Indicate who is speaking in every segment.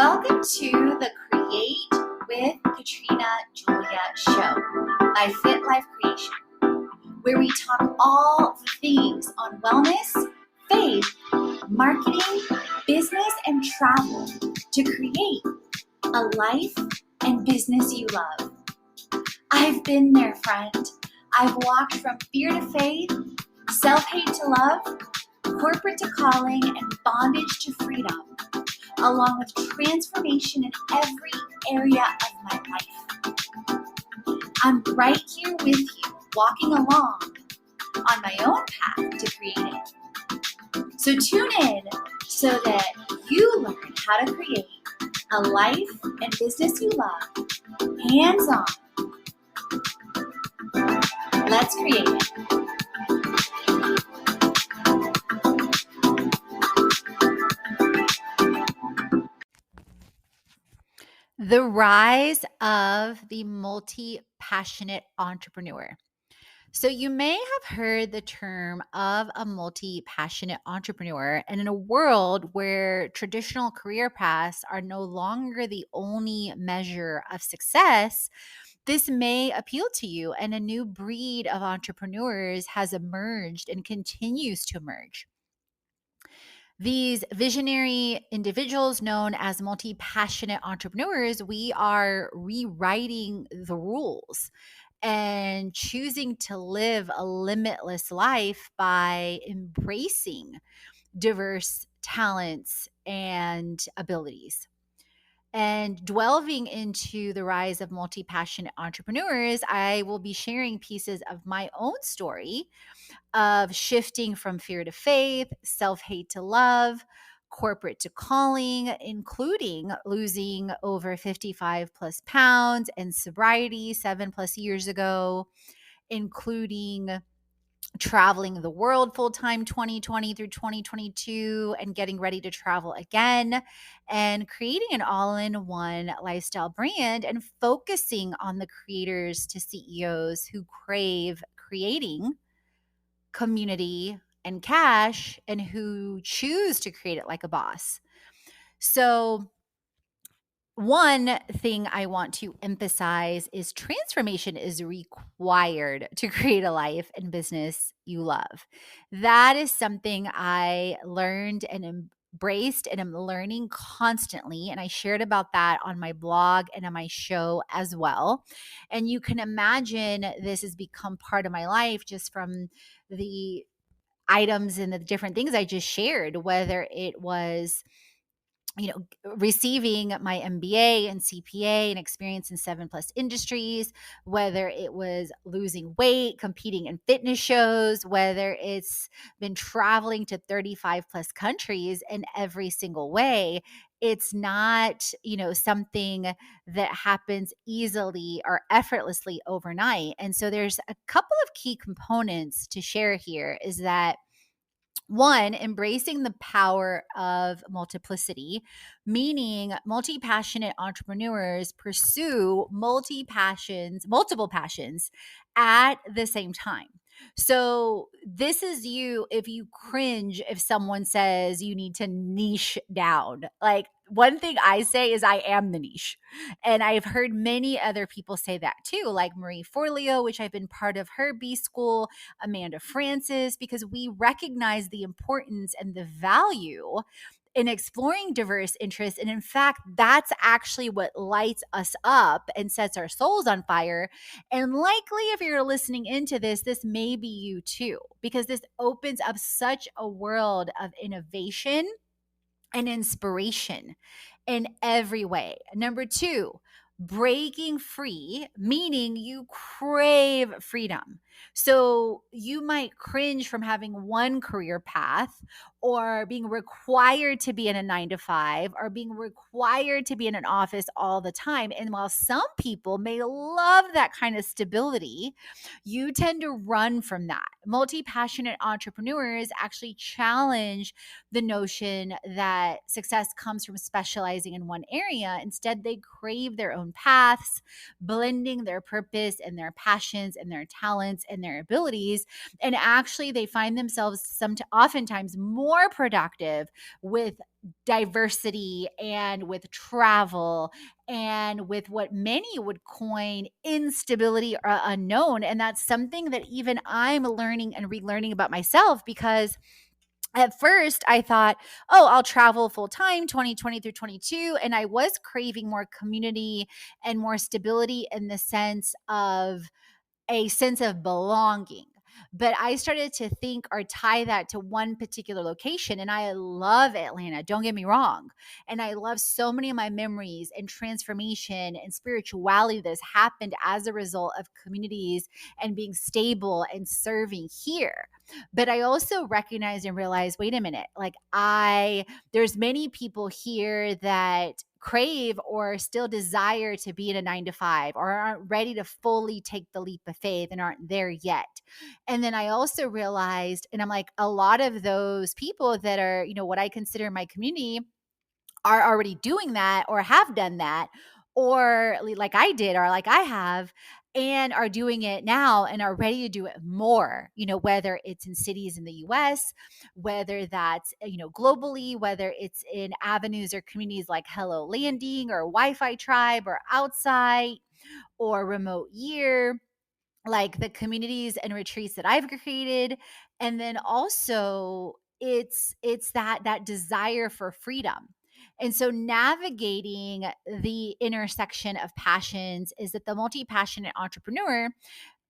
Speaker 1: Welcome to the Create with Katrina Julia show by Fit Life Creation, where we talk all the things on wellness, faith, marketing, business, and travel to create a life and business you love. I've been there, friend. I've walked from fear to faith, self-hate to love, corporate to calling, and bondage to freedom, along with transformation in every area of my life. I'm right here with you, walking along on my own path to creating. So tune in so that you learn how to create a life and business you love, hands-on. Let's create it. The rise of the multi-passionate entrepreneur. So you may have heard the term of a multi-passionate entrepreneur, and in a world where traditional career paths are no longer the only measure of success, this may appeal to you, and a new breed of entrepreneurs has emerged and continues to emerge. These visionary individuals known as multi-passionate entrepreneurs, we are rewriting the rules and choosing to live a limitless life by embracing diverse talents and abilities. And delving into the rise of multi-passionate entrepreneurs, I will be sharing pieces of my own story of shifting from fear to faith, self-hate to love, corporate to calling, including losing over 55 plus pounds and sobriety 7+ years ago, including traveling the world full-time 2020 through 2022 and getting ready to travel again, and creating an all-in-one lifestyle brand and focusing on the creators to CEOs who crave creating community and cash and who choose to create it like a boss. So one thing I want to emphasize is transformation is required to create a life and business you love. That is something I learned and embraced and am learning constantly. And I shared about that on my blog and on my show as well. And you can imagine this has become part of my life just from the items and the different things I just shared, whether it was receiving my MBA and CPA and experience in 7+ industries, whether it was losing weight, competing in fitness shows, whether it's been traveling to 35+ countries in every single way. It's not, something that happens easily or effortlessly overnight. And so there's a couple of key components to share here is that one, embracing the power of multiplicity, meaning multi-passionate entrepreneurs pursue multiple passions at the same time. So this is you if you cringe if someone says you need to niche down. Like one thing I say is I am the niche. And I've heard many other people say that too, like Marie Forleo, which I've been part of her B School, Amanda Francis, because we recognize the importance and the value in exploring diverse interests. And in fact, that's actually what lights us up and sets our souls on fire. And likely, if you're listening into this, this may be you too, because this opens up such a world of innovation and inspiration in every way. Number two, breaking free, meaning you crave freedom. So you might cringe from having one career path or being required to be in a 9 to 5 or being required to be in an office all the time. And while some people may love that kind of stability, you tend to run from that. Multi-passionate entrepreneurs actually challenge the notion that success comes from specializing in one area. Instead, they crave their own paths, blending their purpose and their passions and their talents talents and their abilities. And actually, they find themselves oftentimes more productive with diversity and with travel and with what many would coin instability or unknown. And that's something that even I'm learning and relearning about myself, because at first I thought, oh, I'll travel full time 2020 through 22. And I was craving more community and more stability in the sense of a sense of belonging. But I started to think or tie that to one particular location. And I love Atlanta, don't get me wrong. And I love so many of my memories and transformation and spirituality that has happened as a result of communities and being stable and serving here. But I also recognize and realize, wait a minute, there's many people here that crave or still desire to be in a 9 to 5 or aren't ready to fully take the leap of faith and aren't there yet. And then I also realized, and I'm like, a lot of those people that are, what I consider my community are already doing that or have done that, or like I did, or like I have, and are doing it now and are ready to do it more, whether it's in cities in the US, whether that's, globally, whether it's in avenues or communities like Hello Landing or Wi-Fi Tribe or Outside or Remote Year, like the communities and retreats that I've created. And then also it's that desire for freedom. And so navigating the intersection of passions is that the multi-passionate entrepreneur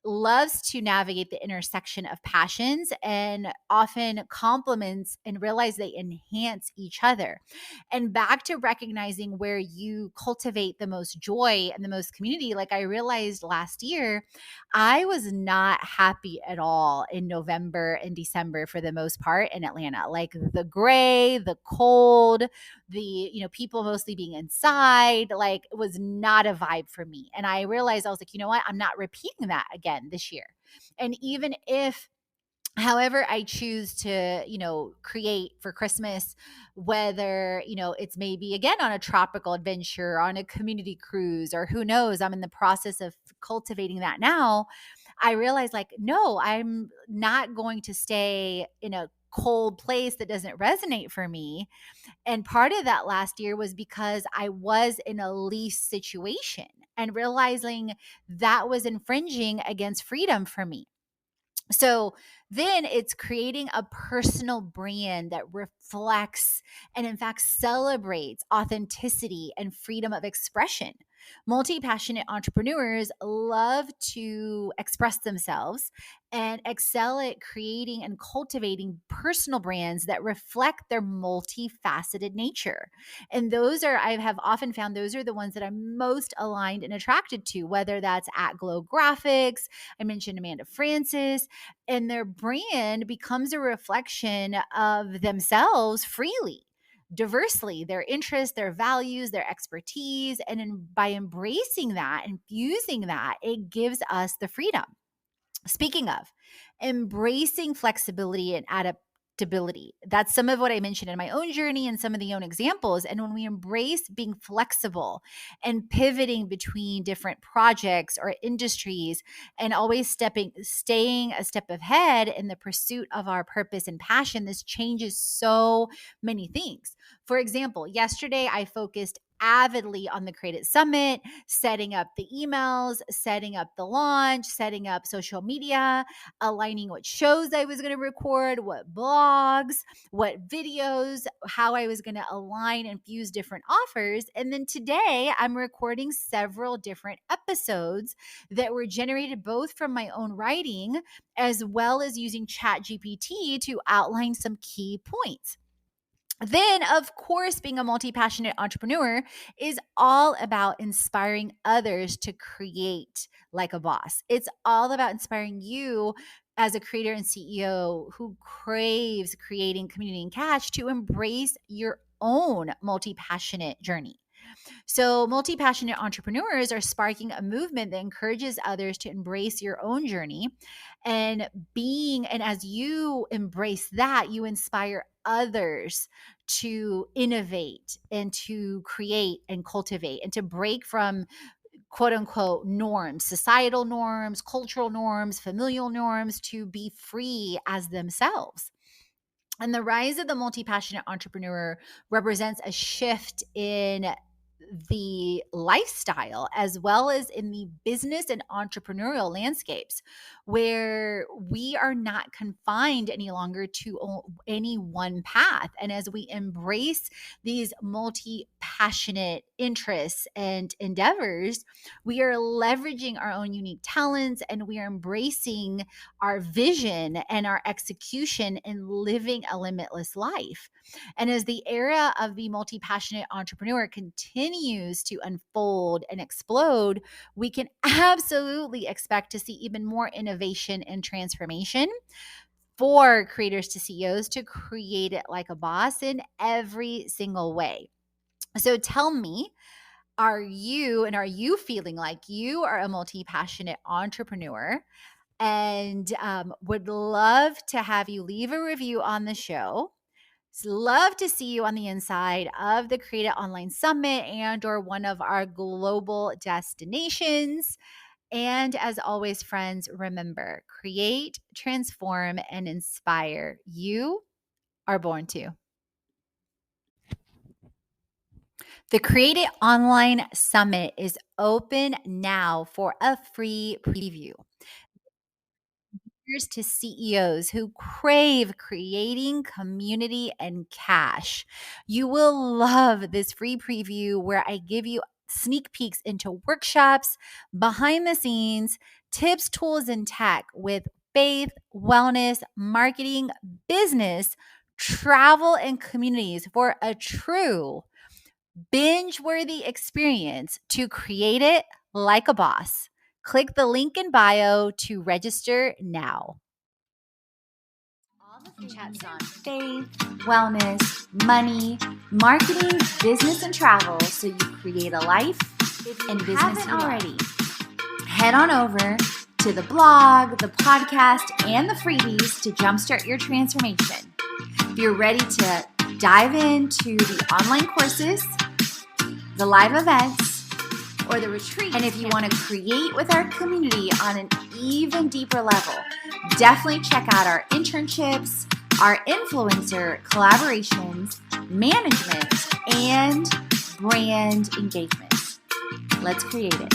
Speaker 1: loves to navigate the intersection of passions and often complements and realize they enhance each other. And back to recognizing where you cultivate the most joy and the most community, like I realized last year, I was not happy at all in November and December for the most part in Atlanta. Like the gray, the cold, the people mostly being inside, like it was not a vibe for me. And I realized, I was like, you know what, I'm not repeating that again this year. And even if however I choose to create for Christmas, whether it's maybe again on a tropical adventure, on a community cruise, or who knows, I'm in the process of cultivating that now. I realize, like, no, I'm not going to stay in a cold place that doesn't resonate for me. And part of that last year was because I was in a lease situation and realizing that was infringing against freedom for me. So then it's creating a personal brand that reflects and, in fact, celebrates authenticity and freedom of expression. Multi passionate entrepreneurs love to express themselves and excel at creating and cultivating personal brands that reflect their multifaceted nature. And I have often found those are the ones that I'm most aligned and attracted to, whether that's at Glow Graphics. I mentioned Amanda Francis, and their brand becomes a reflection of themselves freely, diversely, their interests, their values, their expertise. And by embracing that, infusing that, it gives us the freedom. Speaking of embracing flexibility and adaptability, that's some of what I mentioned in my own journey and some of the own examples. And when we embrace being flexible and pivoting between different projects or industries and always staying a step ahead in the pursuit of our purpose and passion, this changes so many things. For example, yesterday I focused avidly on the Create It Summit, setting up the emails, setting up the launch, setting up social media, aligning what shows I was going to record, what blogs, what videos, how I was going to align and fuse different offers. And then today I'm recording several different episodes that were generated both from my own writing as well as using ChatGPT to outline some key points. Then, of course, being a multi-passionate entrepreneur is all about inspiring others to create like a boss. It's all about inspiring you as a creator and CEO who craves creating community and cash to embrace your own multi-passionate journey. So, multi passionate entrepreneurs are sparking a movement that encourages others to embrace your own journey and as you embrace that, you inspire others to innovate and to create and cultivate and to break from quote unquote norms, societal norms, cultural norms, familial norms to be free as themselves. And the rise of the multi-passionate entrepreneur represents a shift in the lifestyle as well as in the business and entrepreneurial landscapes, where we are not confined any longer to any one path. And as we embrace these multi-passionate interests and endeavors, we are leveraging our own unique talents, and we are embracing our vision and our execution in living a limitless life. And as the era of the multi passionate entrepreneur continues to unfold and explode, we can absolutely expect to see even more innovation and transformation for creators to CEOs to create it like a boss in every single way. So tell me, are you feeling like you are a multi passionate entrepreneur? And would love to have you leave a review on the show. Love to see you on the inside of the Create It Online Summit and or one of our global destinations. And as always, friends, remember, create, transform, and inspire. You are born to. The Create It Online Summit is open now for a free preview. Here's to CEOs who crave creating community and cash. You will love this free preview where I give you sneak peeks into workshops, behind the scenes, tips, tools, and tech with faith, wellness, marketing, business, travel, and communities for a true binge-worthy experience to create it like a boss. Click the link in bio to register now. All the chats on faith, wellness, money, marketing, business, and travel, so you create a life and business you already. Head on over to the blog, the podcast, and the freebies to jumpstart your transformation. If you're ready to dive into the online courses, the live events, or the retreat, and if you want to create with our community on an even deeper level, definitely check out our internships, our influencer collaborations, management, and brand engagement. Let's create it.